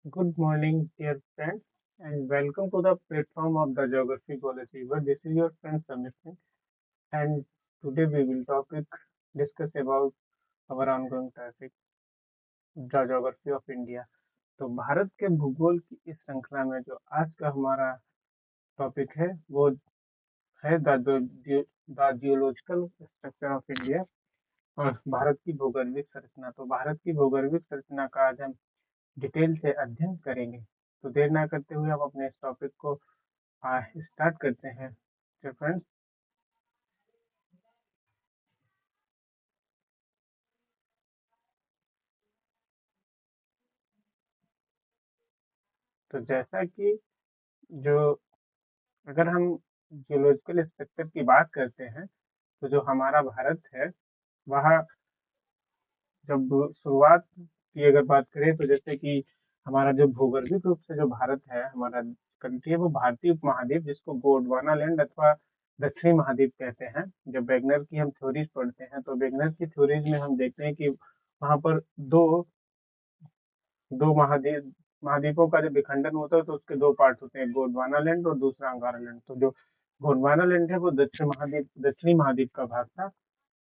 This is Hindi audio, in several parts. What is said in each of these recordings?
Good morning, dear friends, and welcome to the platform of the Geography College Fever. This is your friend Samir Singh, and today we will discuss about our ongoing topic, the geography of India. तो भारत के भूगोल की इस श्रृंखला में जो आज का हमारा टॉपिक है वो है the geological structure of India और भारत की भूगर्भीय संरचना। तो भारत की भूगर्भीय संरचना का आज हम डिटेल से अध्ययन करेंगे। तो देर ना करते हुए हम अपने इस टॉपिक को स्टार्ट करते हैं। तो फ्रेंड्स, तो जैसा कि जो अगर हम जियोलॉजिकल स्ट्रक्चर की बात करते हैं तो जो हमारा भारत है वह जब शुरुआत की अगर बात करें तो जैसे कि हमारा जो भौगोलिक रूप से जो भारत है, हमारा कंट्री है, वो भारतीय उपमहाद्वीप जिसको गोंडवाना लैंड अथवा दक्षिणी महाद्वीप कहते हैं। जब वेगनर की हम थ्योरीज पढ़ते हैं तो वेगनर की थ्योरीज में हम देखते हैं कि वहाँ पर दो दो महाद्वीपों का जब विखंडन होता है तो उसके दो पार्ट होते हैं, गोंडवाना लैंड और दूसरा अंगारा लैंड। तो जो गोंडवाना लैंड है वो दक्षिणी महाद्वीप का भाग था।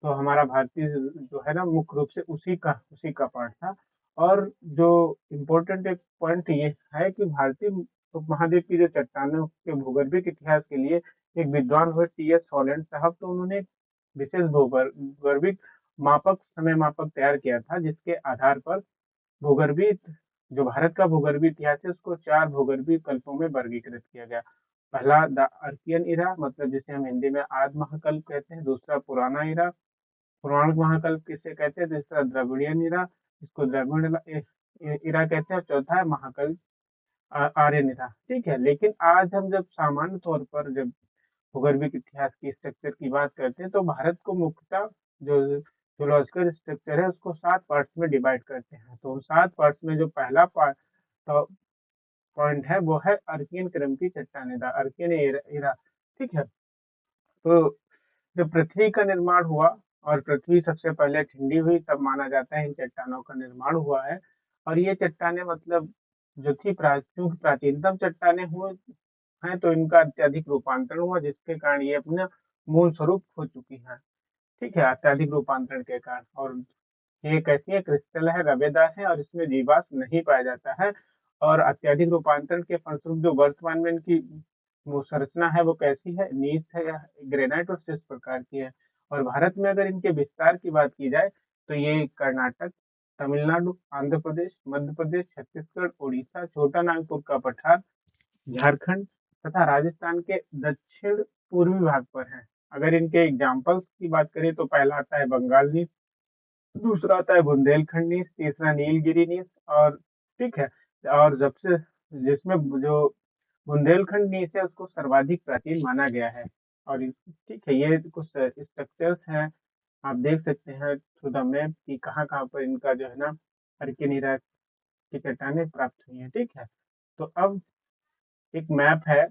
तो हमारा भारतीय जो है ना मुख्य रूप से उसी का पार्ट था। और जो इम्पोर्टेंट एक पॉइंट ये है कि भारतीय उपमहाद्वीप की जो चट्टानों के भूगर्भिक इतिहास के लिए एक विद्वान हुए टी एस हॉलैंड साहब, तो उन्होंने एक विशेष भूगर्भिक समय मापक तैयार किया था जिसके आधार पर भूगर्भीय जो भारत का भूगर्भीय इतिहास है उसको चार भूगर्भीय कल्पों में वर्गीकृत किया गया। पहला द अर्कियन इरा, मतलब जिसे हम हिंदी में आद्य महाकल्प कहते हैं। दूसरा पुराना इरा, पुराण महाकल्प किसे कहते हैं। तीसरा द्रविड़ियन इरा, जिसको द्रविड़ इरा कहते हैं। और चौथा है महाकल्प आर्यन इरा। ठीक है, लेकिन आज हम जब सामान्य तौर पर जब भूगर्भिक इतिहास की स्ट्रक्चर की बात करते हैं तो भारत को मुख्यतः जो जोलॉजिकल स्ट्रक्चर है उसको 7 पार्ट्स में डिवाइड करते हैं। तो उन 7 पार्ट्स में जो पहला पॉइंट है वो है अर्कियन क्रम की चट्टानें, द अर्कियन एरा। ठीक है, तो जब पृथ्वी का निर्माण हुआ और पृथ्वी सबसे पहले ठंडी हुई तब माना जाता है इन चट्टानों का निर्माण हुआ है। और ये चट्टानें मतलब जो थी चूंकि प्राचीनतम चट्टानें हुए हैं तो इनका अत्यधिक रूपांतरण हुआ जिसके कारण ये अपना मूल स्वरूप खो चुकी हैं। ठीक है, अत्यधिक रूपांतरण के कारण। और ये कैसी है, क्रिस्टल है, रवेदार है और इसमें जीवाश्म नहीं पाया जाता है। और अत्यधिक रूपांतरण के फलस्वरूप जो वर्तमान में इनकी वो संरचना है वो कैसी है, नीच है या ग्रेनाइट और शिस्ट प्रकार की है। और भारत में अगर इनके विस्तार की बात की जाए तो ये कर्नाटक, तमिलनाडु, आंध्र प्रदेश, मध्य प्रदेश, छत्तीसगढ़, उड़ीसा, छोटा नागपुर का पठार, झारखंड तथा राजस्थान के दक्षिण पूर्वी भाग पर है। अगर इनके एग्जाम्पल्स की बात करें तो पहला आता है बंगाल नीस, दूसरा आता है बुंदेलखंड नीस, तीसरा नीलगिरी नीस। और ठीक है, और सबसे जिसमें जो बुंदेलखंड नीस है उसको सर्वाधिक प्राचीन माना गया है। और ठीक है, ये कुछ स्ट्रक्चर्स हैं, आप देख सकते हैं थ्रू द मैप कि कहाँ कहाँ पर इनका जो है ना अर्कियन की चट्टानें प्राप्त हुई हैं। ठीक है, तो अब एक मैप है,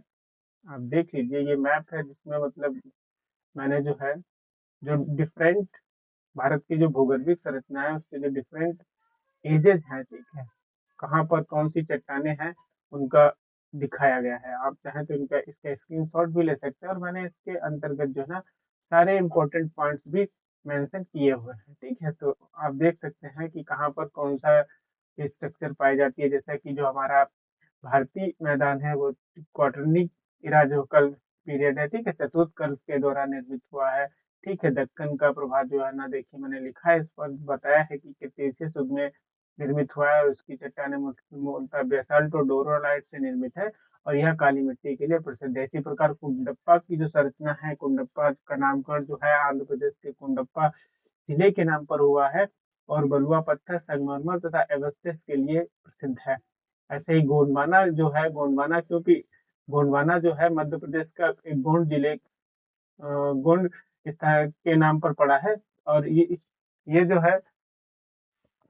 आप देख लीजिए। ये मैप है जिसमें मतलब मैंने जो है जो डिफरेंट भारत की जो भूगर्भिक संरचना है उसके जो डिफरेंट एजेस हैं, ठीक है, कहाँ पर कौन सी चट्टानें हैं उनका दिखाया गया है। आप चाहें तो इनका इसका स्क्रीनशॉट भी ले सकते हैं और मैंने इसके अंतर्गत जो है ना सारे इम्पोर्टेंट पॉइंट्स भी मेंशन किए हुए हैं। ठीक है, तो आप देख सकते हैं कि कहाँ पर कौन सा स्ट्रक्चर पाई जाती है। जैसा कि जो हमारा भारतीय मैदान है वो क्वाटरनी इरा जो कल पीरियड है, ठीक है, चतुर्थ कल्प के दौरान निर्मित हुआ है। ठीक है, दक्कन का प्रभाव जो है ना, देखिए मैंने लिखा है, इस पर बताया है कि 33 युग में निर्मित हुआ है और उसकी चट्टानें मूलतः बेसाल्ट और डोरोलाइट से निर्मित है और यह काली मिट्टी के लिए प्रसिद्ध है। इसी प्रकार कुंडप्पा की जो संरचना है, कुंडप्पा का नामकरण जो है आंध्र प्रदेश के कुंडप्पा जिले के नाम पर हुआ है और बलुआ पत्थर, संगमरमर तथा एवस्टेस के लिए प्रसिद्ध है। ऐसे ही गोंडवाना जो है, गोंडवाना क्योंकि गोंडवाना जो है मध्य प्रदेश का एक गोंड जिले गोंड के नाम पर पड़ा है। और ये जो है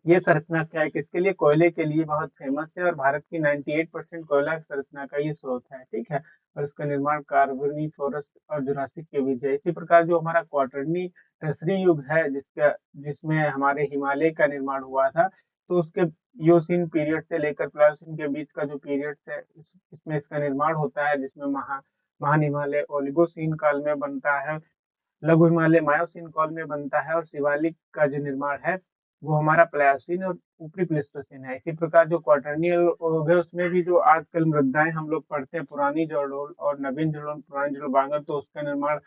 ये संरचना क्या है, किसके लिए, कोयले के लिए बहुत फेमस है और भारत की 98% कोयला की संरचना का ये स्रोत है। ठीक है, और इसका निर्माण कार्बोनिफोरस और जुरासिक के बीच है। इसी प्रकार जो हमारा क्वाटरनी टर्सरी युग है जिसमें हमारे हिमालय का निर्माण हुआ था, तो उसके ईओसीन पीरियड से लेकर प्लायोसीन के बीच का जो पीरियड है इसमें इसका निर्माण होता है, जिसमें महान हिमालय ओलिगोसीन काल में बनता है, लघु हिमालय मायोसीन काल में बनता है, और शिवालिक का जो निर्माण है वो हमारा प्लायोसीन और ऊपरी प्लेस्टोसीन है। इसी प्रकार जो क्वाटरनियल हो गए उसमें भी जो आजकल मृदाएं हम लोग पढ़ते हैं, पुरानी जड़ोल और नवीन जड़ोल, पुरानी जड़ोल बांगर, तो उसका निर्माण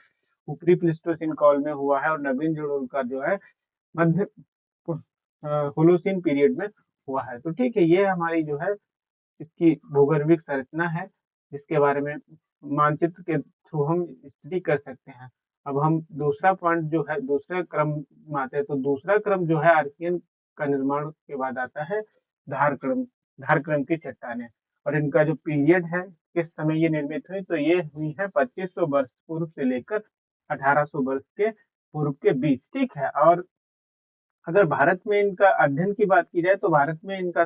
ऊपरी प्लेस्टोसीन काल में हुआ है, और नवीन जड़ोल का जो है मध्य होलोसीन पीरियड में हुआ है। तो ठीक है, ये हमारी जो है इसकी भूगर्भिक संरचना है, जिसके बारे में मानचित्र के थ्रू हम स्टडी कर सकते हैं। अब हम दूसरा पॉइंट जो है दूसरे क्रम में आते हैं, तो दूसरा क्रम जो है आर्कियन का निर्माण के बाद आता है धार क्रम। धार क्रम की चट्टानें, और इनका जो पीरियड है, किस समय ये निर्मित हुई, तो ये हुई है 2500 वर्ष पूर्व से लेकर 1800 वर्ष के पूर्व के बीच। ठीक है, और अगर भारत में इनका अध्ययन की बात की जाए तो भारत में इनका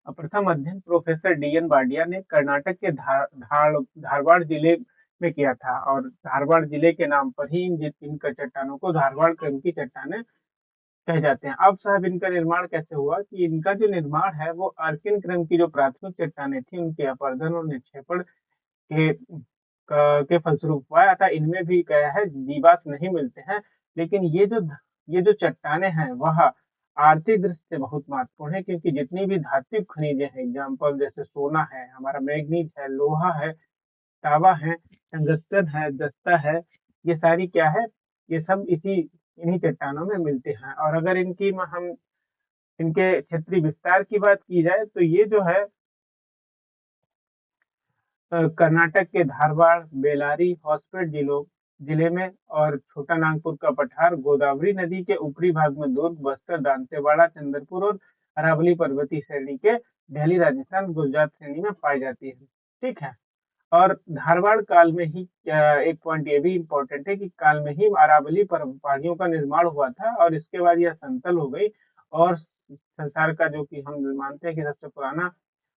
प्रथम अध्ययन प्रोफेसर डी.एन. बाडिया ने कर्नाटक के धारवाड़ जिले में किया था, और धारवाड़ जिले के नाम पर ही इनका चट्टानों को धारवाड़ क्रम की चट्टानें कहे जाते हैं। अब साहब इनका निर्माण कैसे हुआ, कि इनका जो निर्माण है वो आर्कियन क्रम की जो प्राथमिक चट्टानें थी उनके अपरदन और निक्षेपण के फलस्वरूप हुआ था। इनमें भी क्या है, जीवाश्म नहीं मिलते हैं, लेकिन ये जो चट्टानें हैं वह आर्थिक दृष्टि से बहुत महत्वपूर्ण है, क्योंकि जितनी भी धात्विक खनिज है, एग्जाम्पल जैसे सोना है, हमारा मैग्नीज है, लोहा है, तांबा है, टंगस्टन है, जस्ता है, ये सारी क्या है, ये सब इन्हीं चट्टानों में मिलते हैं। और अगर हम इनके क्षेत्रीय विस्तार की बात की जाए तो ये जो है कर्नाटक के धारवाड़, बेलारी, होसपेट जिले में, और छोटा नागपुर का पठार, गोदावरी नदी के ऊपरी भाग में दुर्ग, बस्तर, दांतेवाड़ा, चंद्रपुर और अरावली पर्वतीय श्रेणी के दिल्ली, राजस्थान, गुजरात श्रेणी में पाई जाती है। ठीक है, और धारवाड़ काल में ही एक पॉइंट ये भी इम्पोर्टेंट है कि काल में ही अरावली पहाड़ियों का निर्माण हुआ था, और इसके बाद यह समतल हो गई, और संसार का जो कि हम मानते हैं कि सबसे पुराना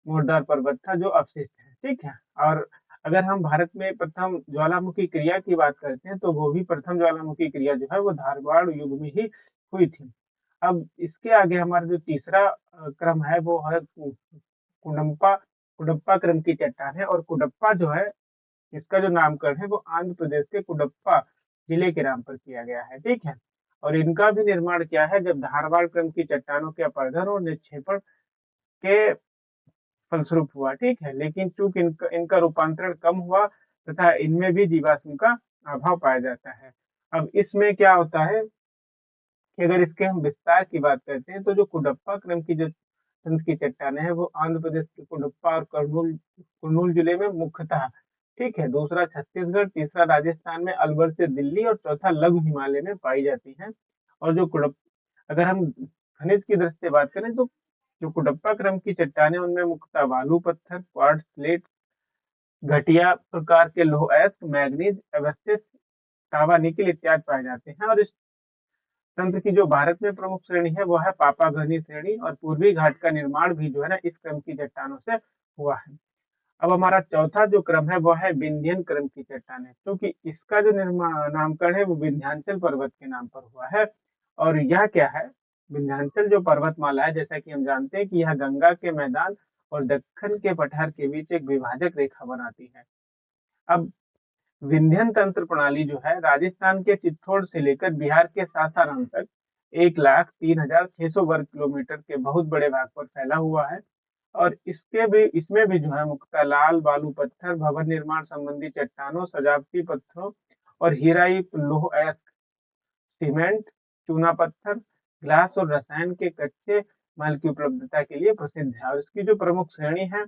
मुर्दार पर्वत था जो अवशिष्ट है। ठीक है, और अगर हम भारत में प्रथम ज्वालामुखी क्रिया की बात करते हैं तो वो भी प्रथम ज्वालामुखी क्रिया जो है वो धारवाड़ युग में ही हुई थी। अब इसके आगे हमारा जो तीसरा क्रम है वो है कुडम्पा कुडप्पा क्रम की चट्टान है, और कुडप्पा जो है इसका जो नामकरण है वो आंध्र प्रदेश के कुडप्पा जिले के नाम पर किया गया है। ठीक है, और इनका भी निर्माण क्या है, जब धारवाड़ क्रम की चट्टानों के अपरदन और निक्षेपण के फलस्वरूप हुआ। ठीक है, लेकिन चूंकि इनका रूपांतरण कम हुआ तथा इनमें भी जीवाश्म का अभाव पाया जाता है। अब इसमें क्या होता है कि अगर इसके हम विस्तार की बात करते हैं तो जो कुडप्पा क्रम की जो तंत्र की चट्टानें हैं वो आंध्र प्रदेश के कुडप्पा और कुर्नूल जिले में मुख्यतः, ठीक है, दूसरा छत्तीसगढ़, तीसरा राजस्थान में अलवर से दिल्ली, और चौथा लघु हिमालय में पाई जाती है। और जो अगर हम खनिज की दृष्टि से बात करें तो जो कुडप्पा क्रम की चट्टानें उनमें मुख्यतः बालू पत्थर, क्वार्ट्ज, स्लेट, घटिया प्रकार के लौह अयस्क, मैग्नीज, एस्बेस्टस, तांबा, निकेल इत्यादि पाए जाते हैं। और इस तंत्र की जो भारत में प्रमुख श्रेणी है वो है पापागनी श्रेणी, और पूर्वी घाट का निर्माण भी जो है ना इस क्रम की चट्टानों से हुआ है। अब हमारा चौथा जो क्रम है वो है विंध्यन क्रम की चट्टानें, क्योंकि इसका जो नामकरण है वो विंध्याचल पर्वत के नाम पर हुआ है। और यह क्या है, विंध्याचल जो पर्वतमाला है, जैसा कि हम जानते हैं कि यह गंगा के मैदान और दक्कन के पठार के बीच एक विभाजक रेखा बनाती है। अब विंध्यन तंत्र प्रणाली जो है राजस्थान के चित्तौड़ से लेकर बिहार के सासाराम तक 1,03,600 वर्ग किलोमीटर के बहुत बड़े भाग पर फैला हुआ है। और इसमें भी जो है मुख्यतः लाल बालू पत्थर, भवन निर्माण संबंधी चट्टानों, सजावटी पत्थरों और हीरायुक्त लौह अयस्क, सीमेंट, चूना पत्थर, ग्लास और रसायन के कच्चे माल की उपलब्धता के लिए प्रसिद्ध है। और इसकी जो प्रमुख श्रेणी है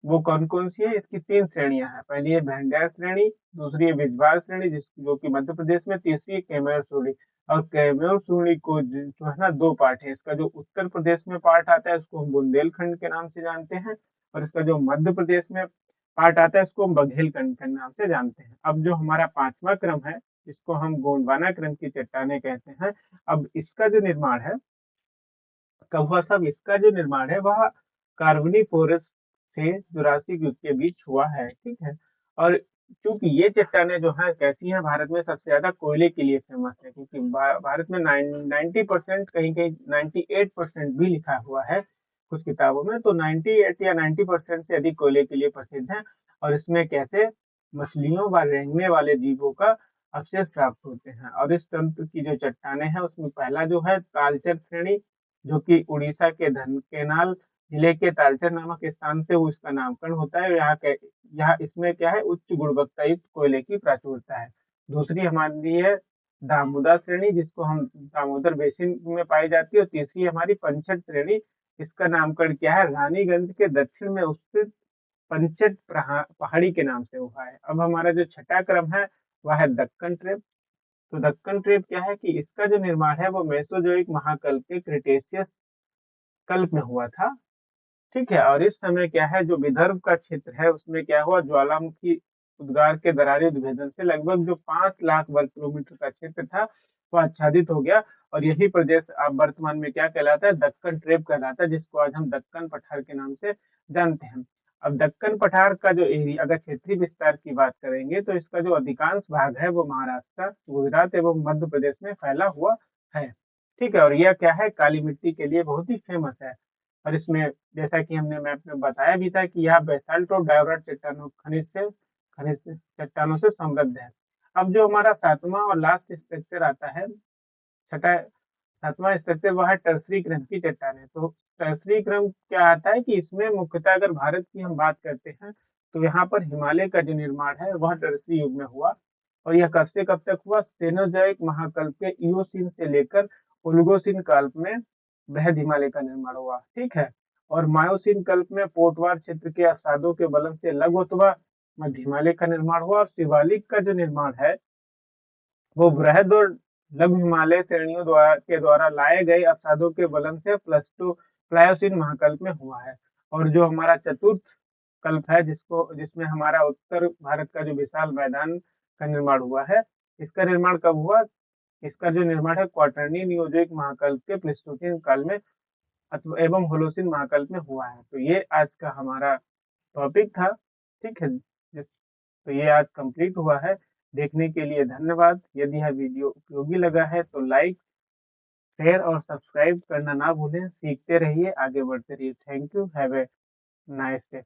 वो कौन कौन सी है, इसकी 3 श्रेणियां हैं। पहली है भेंडार श्रेणी, दूसरी है बिजवार श्रेणी जो कि मध्य प्रदेश में, तीसरी है कैमूर श्रेणी। और कैमूर श्रेणी को जो है ना 2 पार्ट है, इसका जो उत्तर प्रदेश में पार्ट आता है उसको हम बुंदेलखंड के नाम से जानते हैं, और इसका जो मध्य प्रदेश में पार्ट आता है उसको हम बघेलखंड के नाम से जानते हैं। अब जो हमारा 5वां क्रम है इसको हम गोंडवाना क्रम की चट्टानें कहते हैं। अब इसका जो निर्माण है कब हुआ साहब, इसका जो निर्माण है वह कार्बोनिफोरस से जुरासिक युग के बीच हुआ है। ठीक है, और क्योंकि ये चट्टानें जो हैं कैसी हैं, भारत में सबसे ज्यादा कोयले के लिए फेमस है, क्योंकि भारत में 90%, कहीं कहीं 98% भी लिखा हुआ है कुछ किताबों में, तो 98 या 90% से अधिक कोयले के लिए प्रसिद्ध है। और इसमें कैसे मछलियों व रेंगने वाले जीवों का अवशेष प्राप्त होते हैं। और इस तंत्र की जो चट्टानें हैं उसमें पहला जो है तालचर श्रेणी, जो कि उड़ीसा के धनकेनाल जिले के तालचर नामक स्थान से उसका नामकरण होता है। यहाँ इसमें क्या है, उच्च गुणवत्ता युक्त कोयले की प्राचुरता है। दूसरी हमारी है दामोदर श्रेणी, जिसको हम दामोदर बेसिन में पाई जाती है। और तीसरी हमारी पंचट श्रेणी, इसका नामकरण क्या है, रानीगंज के दक्षिण में स्थित पंचट पहाड़ी के नाम से हुआ है। अब हमारा जो छठा क्रम है वह है दक्कन ट्रेप। तो दक्कन ट्रेप क्या है कि इसका जो निर्माण है वो मेसोजोइक महाकल्प के क्रिटेशियस कल्प में हुआ था। ठीक है, और इस समय क्या है, जो विदर्भ का क्षेत्र है उसमें क्या हुआ, ज्वालामुखी उद्गार के दरारे उद्भेदन से लगभग जो 5 लाख वर्ग किलोमीटर का क्षेत्र था वह आच्छादित हो गया। और यही प्रदेश अब वर्तमान में क्या कहलाता है, दक्कन ट्रेप कहलाता है, जिसको आज हम दक्कन पठार के नाम से जानते हैं। अब दक्कन पठार का जो एरिया, अगर क्षेत्रीय विस्तार की बात करेंगे तो इसका जो अधिकांश भाग है वो महाराष्ट्र, गुजरात एवं मध्य प्रदेश में फैला हुआ है। ठीक है, और यह क्या है, काली मिट्टी के लिए बहुत ही फेमस है। और इसमें जैसा कि हमने मैप में बताया भी था कि यह बेसाल्ट और डायोराइट चट्टानों चट्टानों से समृद्ध है। अब जो हमारा सातवां और लास्ट स्ट्रक्चर आता है, छठा सातवां स्ट्रक्चर, वह है टर्सरी क्रम की चट्टानें। तो टर्सरी क्रम क्या आता है कि इसमें मुख्यतः अगर भारत की हम बात करते हैं तो यहाँ पर हिमालय का जो निर्माण है वह टर्सरी युग में हुआ। और यह कब से कब तक हुआ, सेनोजोइक महाकल्प के इयोसीन से लेकर ओलिगोसीन काल्प में बृहद हिमालय का निर्माण हुआ। ठीक है, और मायोसीन कल्प में पोटवार क्षेत्र के अवसादों के बलन से लघुत्तवा मध्य हिमालय का निर्माण हुआ। और शिवालिक का जो निर्माण है वो बृहद और लघु हिमालय श्रेणियों द्वारा लाए गए अवसादों के बलन से प्लायोसीन महाकल्प में हुआ है। और जो हमारा चतुर्थ कल्प है, जिसमें हमारा उत्तर भारत का जो विशाल मैदान का निर्माण हुआ है, इसका निर्माण कब हुआ, इसका जो निर्माण है क्वाटरनी नियोजिक महाकल्प के प्लेस्टोसीन काल में अथवा एवं होलोसिन महाकल्प में हुआ है। तो ये आज का हमारा टॉपिक था। ठीक है, तो ये आज कंप्लीट हुआ है। देखने के लिए धन्यवाद। यदि यह वीडियो उपयोगी लगा है तो लाइक, शेयर और सब्सक्राइब करना ना भूलें। सीखते रहिए, आगे बढ़ते रहिए। Thank you, have a nice day.